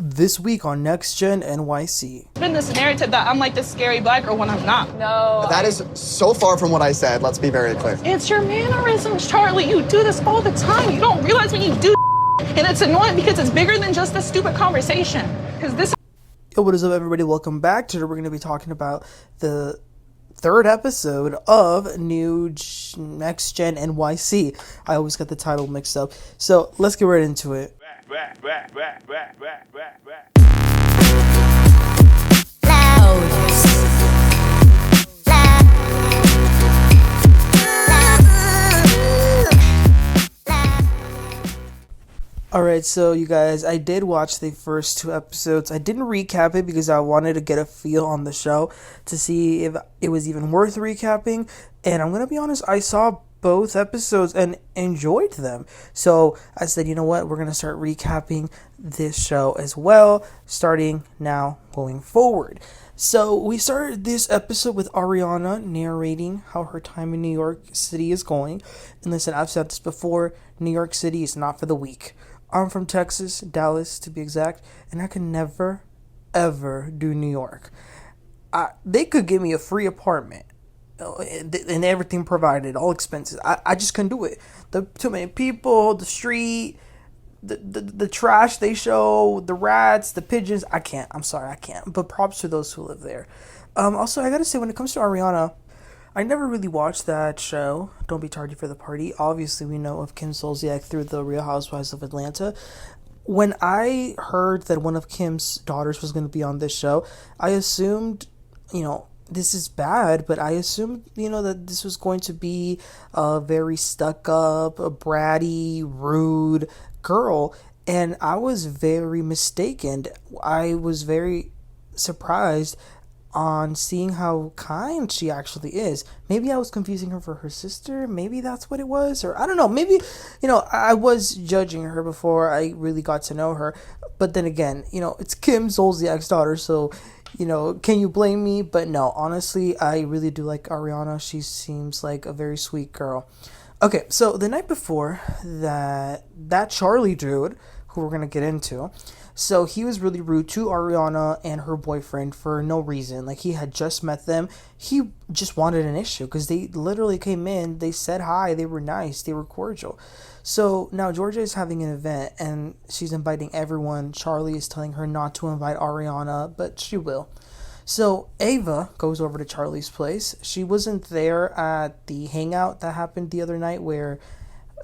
This week on Next Gen NYC. It's been this narrative that I'm like this scary black girl when I'm not. No. That is so far from what I said. Let's be very clear. It's your mannerisms, Charlie. You do this all the time. You don't realize when you do and it's annoying because it's bigger than just a stupid conversation. Because this. Yo, what is up, everybody? Welcome back. Today we're going to be talking about the third episode of Next Gen NYC. I always get the title mixed up. So let's get right into it. Alright, so you guys, I did watch the first two episodes. I didn't recap it because I wanted to get a feel on the show to see if it was even worth recapping. And I'm going to be honest, I saw both episodes and enjoyed them. So I said, you know what, we're going to start recapping this show as well, starting now going forward. So we started this episode with Ariana narrating how her time in New York City is going. And listen, I've said this before, New York City is not for the weak. I'm from Texas, Dallas to be exact, and I can never, ever do New York. They could give me a free apartment and everything provided, all expenses. I just couldn't do it. Too many people, the street, the trash they show, the rats, the pigeons. I can't. I'm sorry, I can't. But props to those who live there. Also, I gotta say, when it comes to Ariana, I never really watched that show, Don't Be Tardy for the Party. Obviously, we know of Kim Zolciak through the Real Housewives of Atlanta. When I heard that one of Kim's daughters was going to be on this show, I assumed, this is bad, but I assumed, that this was going to be a very stuck-up, a bratty, rude girl. And I was very mistaken. I was very surprised on seeing how kind she actually is. Maybe I was confusing her for her sister. Maybe that's what it was. Or I don't know. Maybe, I was judging her before I really got to know her. But then again, it's Kim Zolciak's daughter. So, can you blame me? But no, honestly, I really do like Ariana. She seems like a very sweet girl. Okay, so the night before, that Charlie dude, who we're going to get into, so he was really rude to Ariana and her boyfriend for no reason. Like, he had just met them. He just wanted an issue because they literally came in. They said hi. They were nice. They were cordial. So now Georgia is having an event and she's inviting everyone. Charlie is telling her not to invite Ariana, but she will. So Ava goes over to Charlie's place. She wasn't there at the hangout that happened the other night where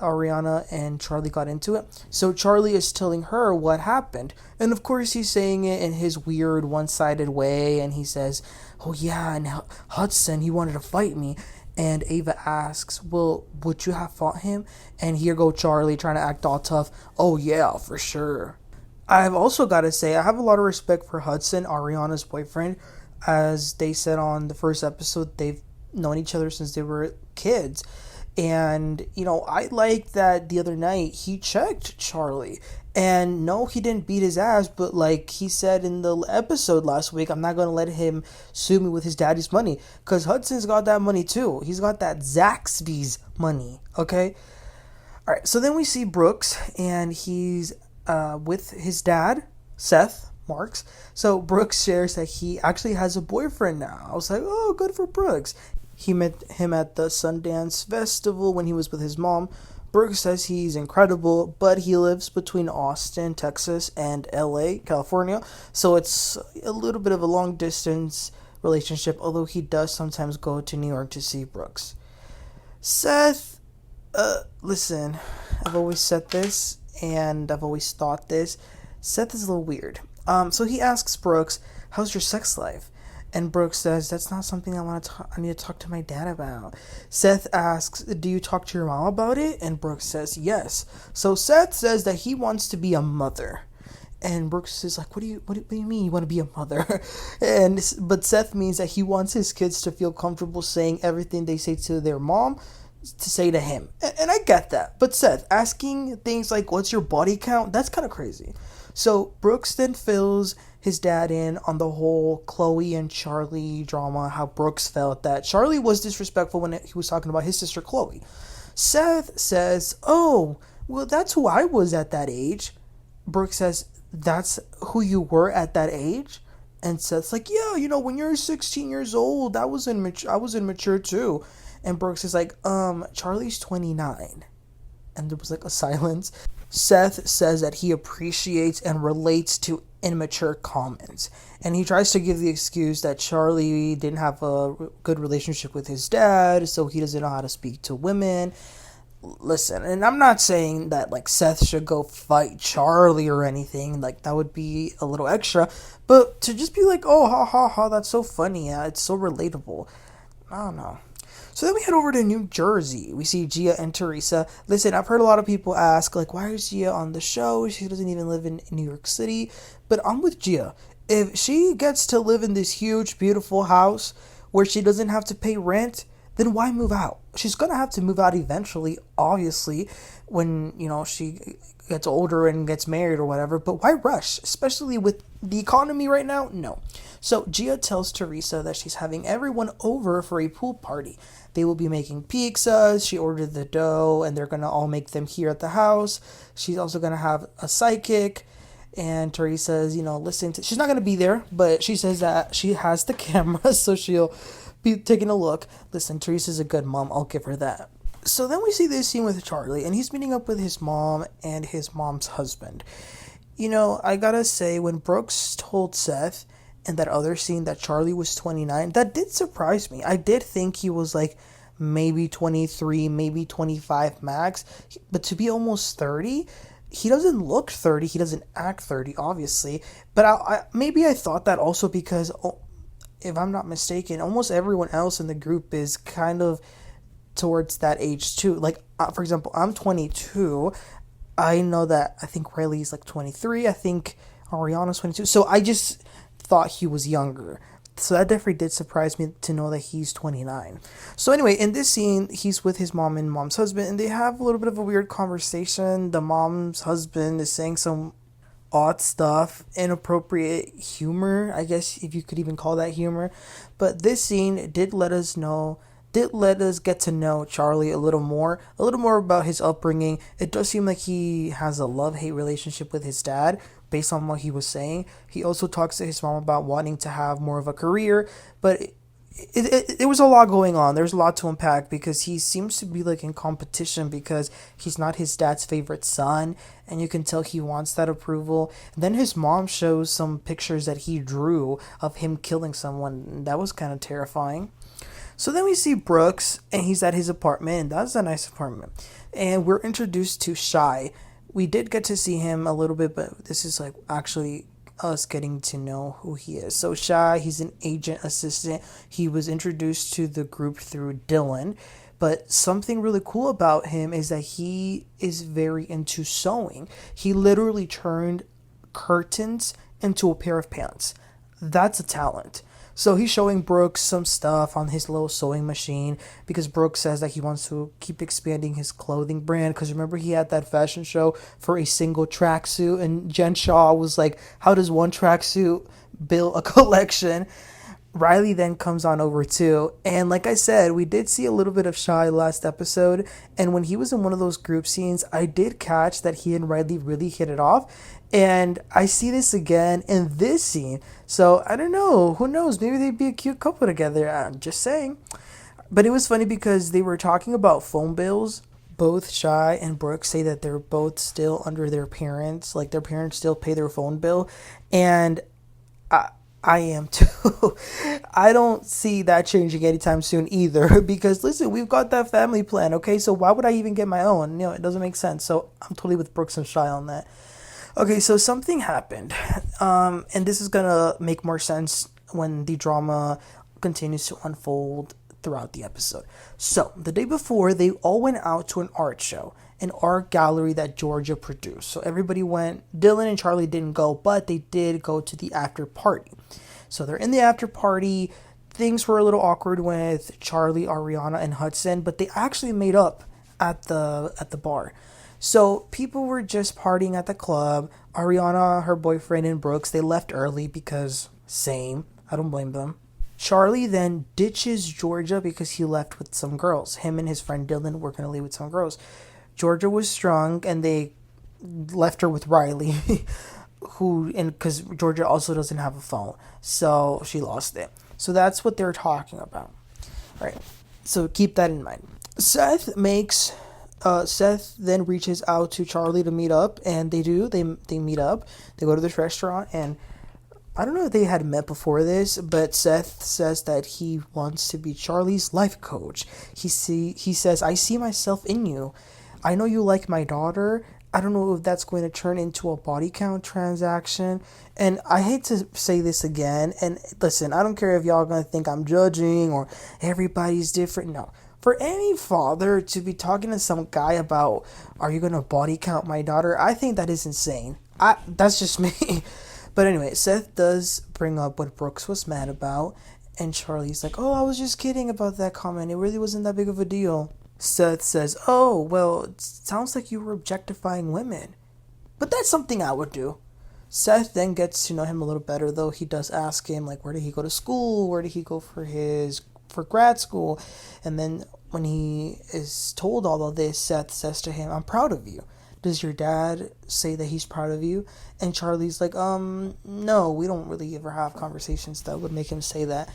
Ariana and Charlie got into it. So Charlie is telling her what happened. And of course he's saying it in his weird one-sided way. And he says, oh yeah, and Hudson, he wanted to fight me. And Ava asks, well, would you have fought him? And here go Charlie trying to act all tough. Oh yeah, for sure. I've also got to say, I have a lot of respect for Hudson, Ariana's boyfriend. As they said on the first episode, they've known each other since they were kids. And, I like that the other night he checked Charlie. And no, he didn't beat his ass, but like he said in the episode last week, I'm not going to let him sue me with his daddy's money. Because Hudson's got that money too. He's got that Zaxby's money, okay? Alright, so then we see Brooks, and he's with his dad, Seth Marks. So Brooks shares that he actually has a boyfriend now. I was like, oh, good for Brooks. He met him at the Sundance Festival when he was with his mom. Brooks says he's incredible, but he lives between Austin, Texas, and LA, California. So it's a little bit of a long distance relationship, although he does sometimes go to New York to see Brooks. Seth, listen, I've always said this, and I've always thought this. Seth is a little weird. So he asks Brooks, how's your sex life? And Brooks says, that's not something I need to talk to my dad about. Seth asks, do you talk to your mom about it? And Brooks says, yes. So Seth says that he wants to be a mother. And Brooks is like, what do you mean you want to be a mother? But Seth means that he wants his kids to feel comfortable saying everything they say to their mom to say to him. And I get that. But Seth, asking things like, what's your body count? That's kind of crazy. So Brooks then fills his dad in on the whole Chloe and Charlie drama, how Brooks felt that Charlie was disrespectful when he was talking about his sister Chloe. Seth says, oh, well, that's who I was at that age. Brooks says, that's who you were at that age? And Seth's like, yeah, when you're 16 years old, I was immature too. And Brooks is like, Charlie's 29. And there was like a silence. Seth says that he appreciates and relates to immature comments. And he tries to give the excuse that Charlie didn't have a good relationship with his dad, so he doesn't know how to speak to women. Listen, and I'm not saying that like Seth should go fight Charlie or anything, like that would be a little extra, but to just be like, oh, ha ha ha, that's so funny, yeah, it's so relatable. I don't know. So then we head over to New Jersey. We see Gia and Teresa. Listen, I've heard a lot of people ask, like, why is Gia on the show? She doesn't even live in New York City. But I'm with Gia. If she gets to live in this huge, beautiful house where she doesn't have to pay rent, then why move out? She's going to have to move out eventually, obviously, when, she gets older and gets married or whatever. But why rush? Especially with the economy right now? No. So Gia tells Teresa that she's having everyone over for a pool party. They will be making pizzas. She ordered the dough, and they're going to all make them here at the house. She's also going to have a psychic. And Teresa is, listening to... She's not going to be there, but she says that she has the camera, so she'll be taking a look. Listen, Teresa's a good mom. I'll give her that. So then we see this scene with Charlie, and he's meeting up with his mom and his mom's husband. I gotta say, when Brooks told Seth in that other scene that Charlie was 29, that did surprise me. I did think he was like maybe 23, maybe 25 max, but to be almost 30, he doesn't look 30, he doesn't act 30, obviously, but maybe I thought that also because, if I'm not mistaken, almost everyone else in the group is kind of towards that age too. Like, for example, I'm 22. I know that I think Riley's like 23. I think Ariana's 22. So I just thought he was younger. So that definitely did surprise me to know that he's 29. So anyway, in this scene, he's with his mom and mom's husband, and they have a little bit of a weird conversation. The mom's husband is saying some odd stuff, inappropriate humor, I guess, if you could even call that humor. But this scene did let us get to know Charlie a little more about his upbringing. It does seem like he has a love-hate relationship with his dad, based on what he was saying. He also talks to his mom about wanting to have more of a career, but it was a lot going on. There's a lot to unpack because he seems to be like in competition because he's not his dad's favorite son, and you can tell he wants that approval. And then his mom shows some pictures that he drew of him killing someone. That was kind of terrifying. So then we see Brooks, and he's at his apartment, and that's a nice apartment. And we're introduced to Shai. We did get to see him a little bit, but this is like actually us getting to know who he is. So Shai, he's an agent assistant. He was introduced to the group through Dylan. But something really cool about him is that he is very into sewing. He literally turned curtains into a pair of pants. That's a talent. So he's showing Brooks some stuff on his little sewing machine because Brooks says that he wants to keep expanding his clothing brand. Because remember, he had that fashion show for a single tracksuit, and Jen Shaw was like, how does one tracksuit build a collection? Riley then comes on over too. And like I said, we did see a little bit of Shai last episode. And when he was in one of those group scenes, I did catch that he and Riley really hit it off. And I see this again in this scene. So I don't know. Who knows? Maybe they'd be a cute couple together. I'm just saying. But it was funny because they were talking about phone bills. Both Shai and Brooke say that they're both still under their parents. Like their parents still pay their phone bill. And I am too. I don't see that changing anytime soon either. Because listen, we've got that family plan. Okay, so why would I even get my own? It doesn't make sense. So I'm totally with Brooks and Shai on that. Okay, so something happened, and this is gonna make more sense when the drama continues to unfold throughout the episode. So, the day before, they all went out to an art show, an art gallery that Georgia produced. So everybody went. Dylan and Charlie didn't go, but they did go to the after party. So they're in the after party. Things were a little awkward with Charlie, Ariana, and Hudson, but they actually made up at the bar. So people were just partying at the club. Ariana, her boyfriend, and Brooks, they left early because same. I don't blame them. Charlie then ditches Georgia because he left with some girls. Him and his friend Dylan were going to leave with some girls. Georgia was drunk and they left her with Riley. who, and because Georgia also doesn't have a phone, so she lost it. So that's what they're talking about. All right. So keep that in mind. Seth then reaches out to Charlie to meet up, and they do. They meet up. They go to this restaurant, and I don't know if they had met before this, but Seth says that he wants to be Charlie's life coach. He says, "I see myself in you. I know you like my daughter. I don't know if that's going to turn into a body count transaction." And I hate to say this again, and listen, I don't care if y'all are going to think I'm judging or everybody's different. No. For any father to be talking to some guy about, are you going to body count my daughter? I think that is insane. That's just me. But anyway, Seth does bring up what Brooks was mad about, and Charlie's like, "Oh, I was just kidding about that comment. It really wasn't that big of a deal." Seth says, "Oh, well, it sounds like you were objectifying women." But that's something I would do. Seth then gets to know him a little better, though. He does ask him, like, where did he go to school? Where did he go for grad school? And then when he is told all of this, Seth says to him, "I'm proud of you. Does your dad say that he's proud of you?" And Charlie's like, no, we don't really ever have conversations that would make him say that.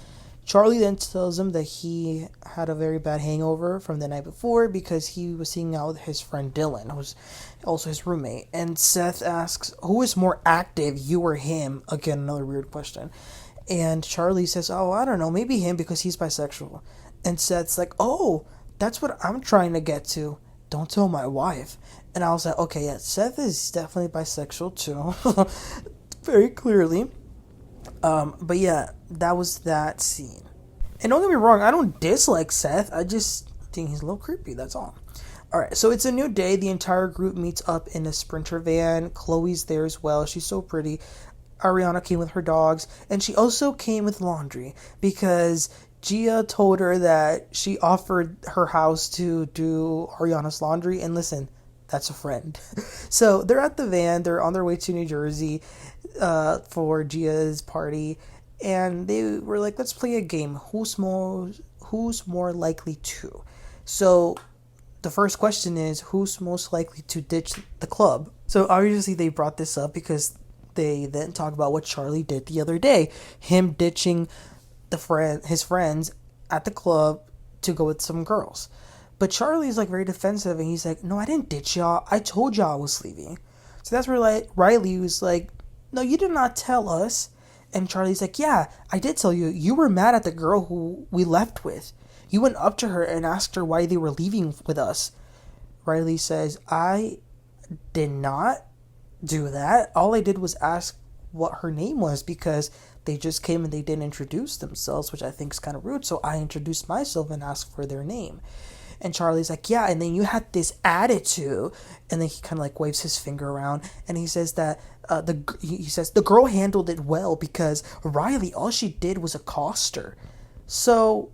Charlie then tells him that he had a very bad hangover from the night before because he was hanging out with his friend Dylan, who was also his roommate. And Seth asks, who is more active, you or him? Again, another weird question. And Charlie says, "Oh, I don't know, maybe him because he's bisexual." And Seth's like, "Oh, that's what I'm trying to get to. Don't tell my wife." And I was like, okay, yeah, Seth is definitely bisexual too. Very clearly. But yeah, that was that scene. And don't get me wrong, I don't dislike Seth. I just think he's a little creepy, that's all. Alright, so it's a new day. The entire group meets up in a Sprinter van. Chloe's there as well. She's so pretty. Ariana came with her dogs. And she also came with laundry because Gia told her that she offered her house to do Ariana's laundry. And listen, that's a friend. So they're at the van. They're on their way to New Jersey for Gia's party. And they were like, let's play a game. Who's more likely to? So the first question is, who's most likely to ditch the club? So obviously they brought this up because they then talk about what Charlie did the other day. Him ditching his friends at the club to go with some girls. But Charlie's like very defensive, and he's like, "No, I didn't ditch y'all. I told y'all I was leaving." So that's where like Riley was like, "No, you did not tell us." And Charlie's like, "Yeah, I did tell you. You were mad at the girl who we left with. You went up to her and asked her why they were leaving with us." Riley says, "I did not do that. All I did was ask what her name was because they just came and they didn't introduce themselves, which I think is kind of rude. So I introduced myself and asked for their name." And Charlie's like, "Yeah, and then you had this attitude." And then he kind of like waves his finger around, and he says that he says the girl handled it well because Riley, all she did was accost her. So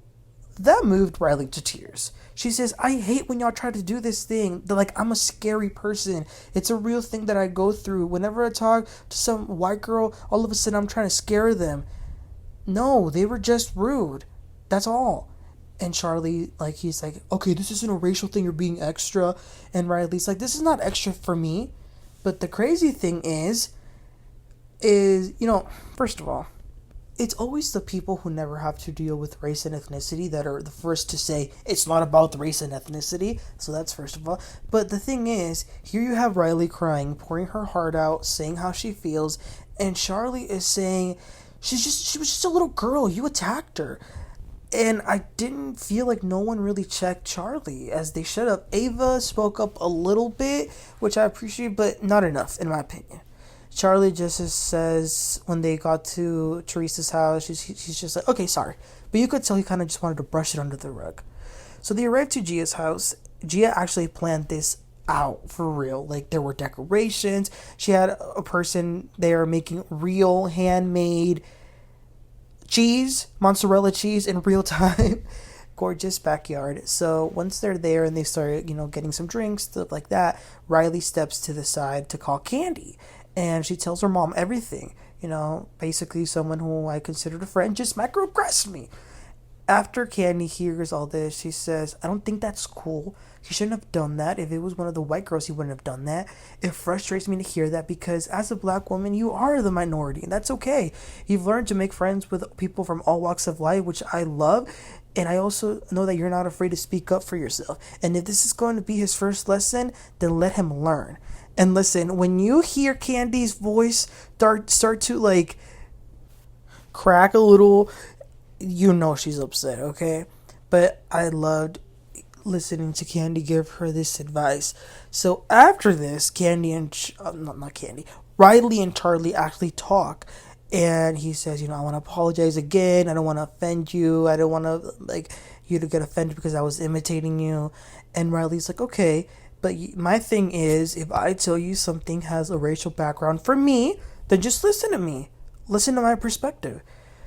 that moved Riley to tears. She says, "I hate when y'all try to do this thing. They're like, I'm a scary person. It's a real thing that I go through. Whenever I talk to some white girl, all of a sudden I'm trying to scare them. No, they were just rude. That's all." And Charlie, like, he's like, "Okay, this isn't a racial thing. You're being extra." And Riley's like, "This is not extra for me." But the crazy thing is, first of all, it's always the people who never have to deal with race and ethnicity that are the first to say it's not about the race and ethnicity. So that's first of all. But the thing is, here you have Riley crying, pouring her heart out, saying how she feels, and Charlie is saying she was just a little girl. You attacked her. And I didn't feel like no one really checked Charlie as they shut up. Ava spoke up a little bit, which I appreciate, but not enough, in my opinion. Charlie just says when they got to Teresa's house, she's just like, "Okay, sorry." But you could tell he kind of just wanted to brush it under the rug. So they arrived to Gia's house. Gia actually planned this out for real. Like, there were decorations. She had a person there making real handmade cheese, mozzarella cheese in real time. Gorgeous backyard. So once they're there and they start, getting some drinks, stuff like that, Riley steps to the side to call Candy. And she tells her mom everything. Basically someone who I considered a friend just microaggressed me. After Candy hears all this, she says, I don't think that's cool. He shouldn't have done that. If it was one of the white girls, he wouldn't have done that. It frustrates me to hear that because as a black woman, you are the minority, and that's okay. You've learned to make friends with people from all walks of life, which I love. And I also know that you're not afraid to speak up for yourself. And if this is going to be his first lesson, then let him learn. And listen, when you hear Candy's voice start to like crack a little, you know she's upset, okay? But I loved listening to Candy give her this advice. So after this, Candy and not Candy, Riley and Charlie actually talk, and he says, I want to apologize again. I don't want to offend you. I don't want to like you to get offended because I was imitating you. And Riley's like, okay, but my thing is, if I tell you something has a racial background for me, then just listen to me. Listen to my perspective.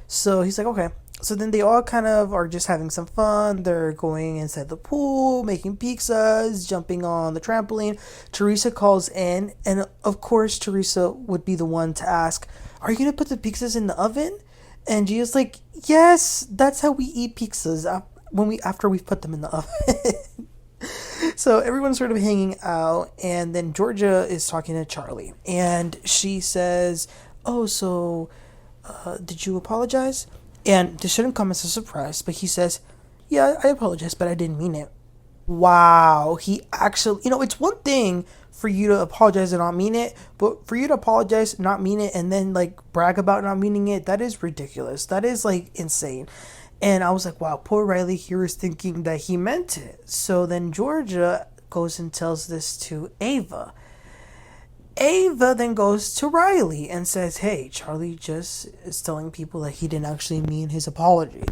So he's like, okay. So then they all kind of are just having some fun. They're going inside the pool, making pizzas, jumping on the trampoline. Teresa calls in, and of course Teresa would be the one to ask, are you going to put the pizzas in the oven? And Gia's like, yes, that's how we eat pizzas after we've put them in the oven. So everyone's sort of hanging out, and then Georgia is talking to Charlie, and she says, oh, so did you apologize? And this shouldn't come as a surprise, but he says, yeah, I apologize, but I didn't mean it. Wow, he actually, it's one thing for you to apologize and not mean it, but for you to apologize, not mean it, and then like brag about not meaning it, that is ridiculous. That is like insane. And I was like, wow, poor Riley here is thinking that he meant it. So then Georgia goes and tells this to Ava. Ava then goes to Riley and says, hey, Charlie just is telling people that he didn't actually mean his apology.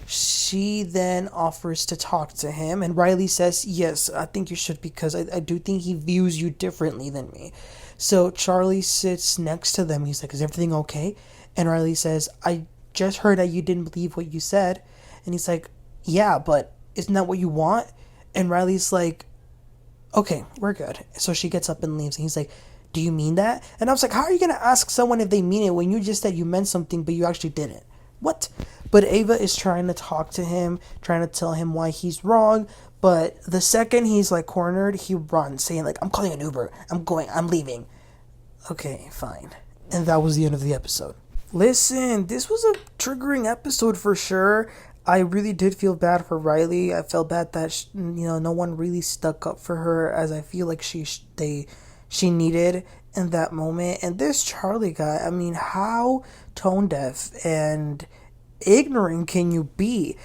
She then offers to talk to him, and Riley says, yes, I think you should, because I do think he views you differently than me. So Charlie sits next to them. He's like, is everything okay? And Riley says, I just heard that you didn't believe what you said. And he's like, yeah, but isn't that what you want? And Riley's like, okay, we're good. So she gets up and leaves, and he's like, do you mean that? And I was like, how are you going to ask someone if they mean it when you just said you meant something but you actually didn't? What? But Ava is trying to talk to him, trying to tell him why he's wrong. But the second he's like cornered, he runs, saying like, I'm calling an Uber. I'm leaving. Okay, fine. And that was the end of the episode. Listen, this was a triggering episode for sure. I really did feel bad for Riley. I felt bad that, no one really stuck up for her as I feel like she needed in that moment. And this Charlie guy, I mean, how tone deaf and ignorant can you be?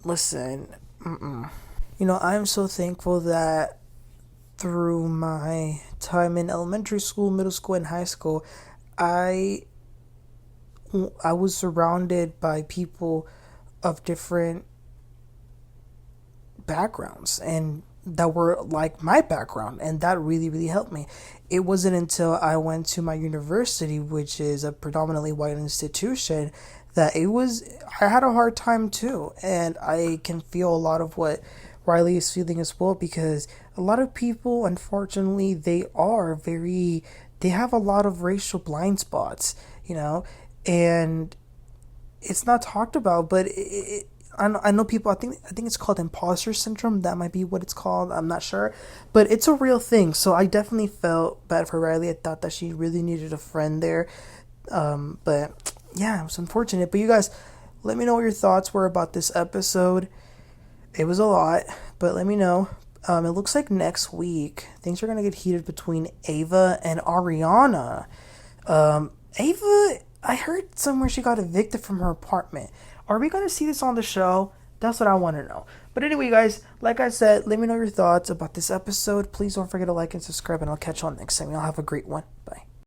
Listen, I'm so thankful that through my time in elementary school, middle school, and high school, I was surrounded by people of different backgrounds and that were like my background, and that really, really helped me. It wasn't until I went to my university, which is a predominantly white institution, that I had a hard time too. And I can feel a lot of what Riley is feeling as well, because a lot of people, unfortunately, they have a lot of racial blind spots, and it's not talked about, but I know people, I think it's called imposter syndrome. That might be what it's called. I'm not sure, but it's a real thing. So I definitely felt bad for Riley. I thought that she really needed a friend there. But yeah, it was unfortunate. But you guys, let me know what your thoughts were about this episode. It was a lot, but let me know. It looks like next week things are going to get heated between Ava and Ariana. Ava, I heard somewhere she got evicted from her apartment. Are we going to see this on the show? That's what I want to know. But anyway, guys, like I said, let me know your thoughts about this episode. Please don't forget to like and subscribe, and I'll catch you on next time. Y'all have a great one. Bye.